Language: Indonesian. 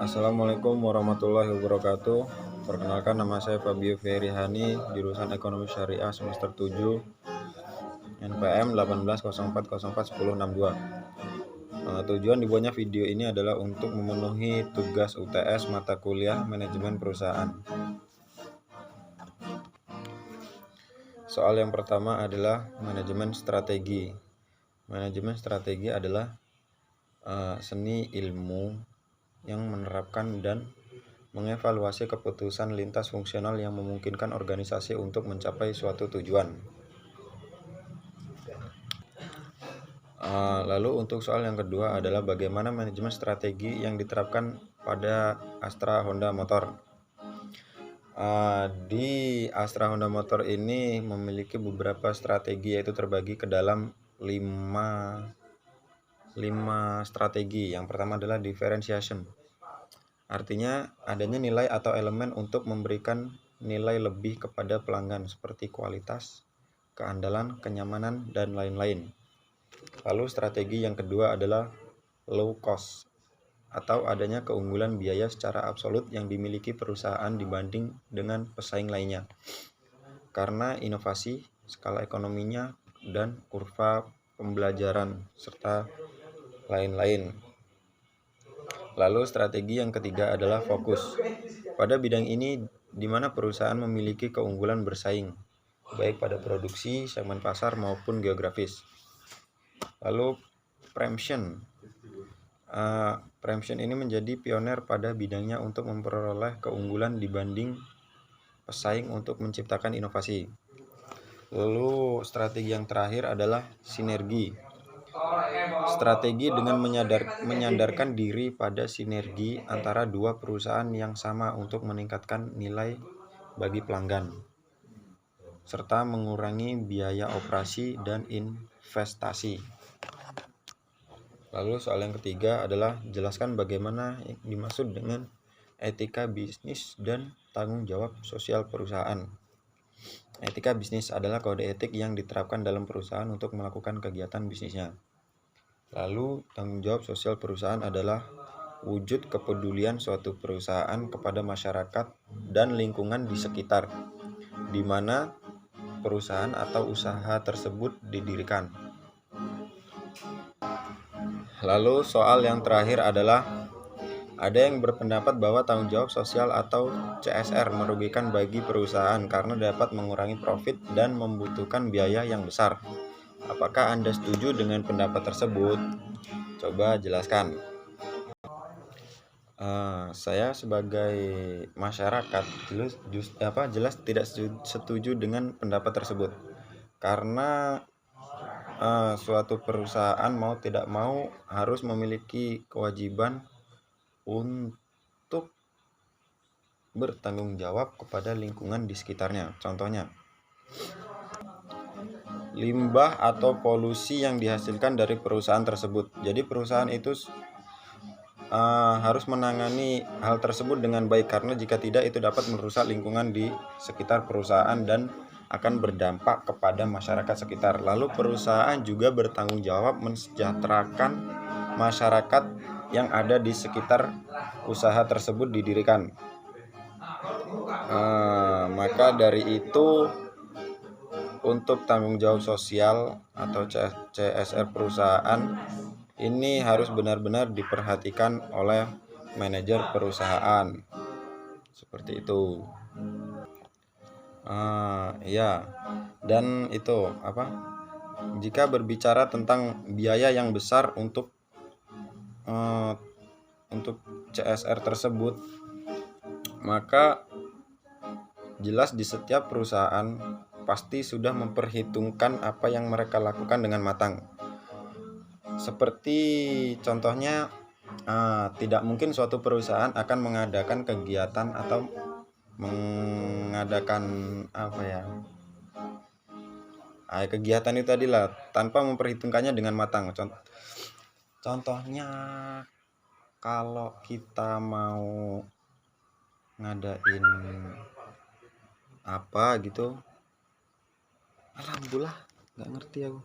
Assalamualaikum warahmatullahi wabarakatuh. Perkenalkan, nama saya Fabio Ferihani, jurusan Ekonomi Syariah semester 7, NPM 1804041062. Tujuan dibuatnya video ini adalah untuk memenuhi tugas UTS mata kuliah Manajemen Perusahaan. Soal yang pertama adalah manajemen strategi. Manajemen strategi adalah seni ilmu yang menerapkan dan mengevaluasi keputusan lintas fungsional yang memungkinkan organisasi untuk mencapai suatu tujuan. Lalu untuk soal yang kedua adalah bagaimana manajemen strategi yang diterapkan pada Astra Honda Motor. Di Astra Honda Motor ini memiliki beberapa strategi, yaitu terbagi ke dalam 5 strategi. Yang pertama adalah differentiation. Artinya adanya nilai atau elemen untuk memberikan nilai lebih kepada pelanggan seperti kualitas, keandalan, kenyamanan, dan lain-lain. Lalu strategi yang kedua adalah low cost, atau adanya keunggulan biaya secara absolut yang dimiliki perusahaan dibanding dengan pesaing lainnya karena inovasi, skala ekonominya, dan kurva pembelajaran, serta lain-lain. Lalu strategi yang ketiga adalah fokus. Pada bidang ini di mana perusahaan memiliki keunggulan bersaing, baik pada produksi, segmen pasar, maupun geografis. Lalu preemption. Preemption ini menjadi pioner pada bidangnya untuk memperoleh keunggulan dibanding pesaing untuk menciptakan inovasi. Lalu strategi yang terakhir adalah sinergi. Strategi dengan menyandarkan diri pada sinergi antara dua perusahaan yang sama untuk meningkatkan nilai bagi pelanggan, serta mengurangi biaya operasi dan investasi. Lalu soal yang ketiga adalah jelaskan bagaimana yang dimaksud dengan etika bisnis dan tanggung jawab sosial perusahaan. Etika bisnis adalah kode etik yang diterapkan dalam perusahaan untuk melakukan kegiatan bisnisnya. Lalu tanggung jawab sosial perusahaan adalah wujud kepedulian suatu perusahaan kepada masyarakat dan lingkungan di sekitar, di mana perusahaan atau usaha tersebut didirikan. Lalu soal yang terakhir adalah ada yang berpendapat bahwa tanggung jawab sosial atau CSR merugikan bagi perusahaan karena dapat mengurangi profit dan membutuhkan biaya yang besar. Apakah Anda setuju dengan pendapat tersebut? Coba jelaskan. Saya sebagai masyarakat jelas tidak setuju dengan pendapat tersebut, karena suatu perusahaan mau tidak mau harus memiliki kewajiban untuk bertanggung jawab kepada lingkungan di sekitarnya. Contohnya, limbah atau polusi yang dihasilkan dari perusahaan tersebut. Jadi perusahaan itu harus menangani hal tersebut dengan baik, karena jika tidak itu dapat merusak lingkungan di sekitar perusahaan dan akan berdampak kepada masyarakat sekitar. Lalu perusahaan juga bertanggung jawab mensejahterakan masyarakat yang ada di sekitar usaha tersebut didirikan. Maka dari itu untuk tanggung jawab sosial atau CSR perusahaan ini harus benar-benar diperhatikan oleh manajer perusahaan. Seperti itu. Dan itu jika berbicara tentang biaya yang besar untuk CSR tersebut, maka jelas di setiap perusahaan pasti sudah memperhitungkan apa yang mereka lakukan dengan matang. Seperti contohnya, tidak mungkin suatu perusahaan akan mengadakan kegiatan atau mengadakan kegiatan itu tadilah tanpa memperhitungkannya dengan matang. Contohnya kalau kita mau ngadain apa gitu, alhamdulillah nggak ngerti aku.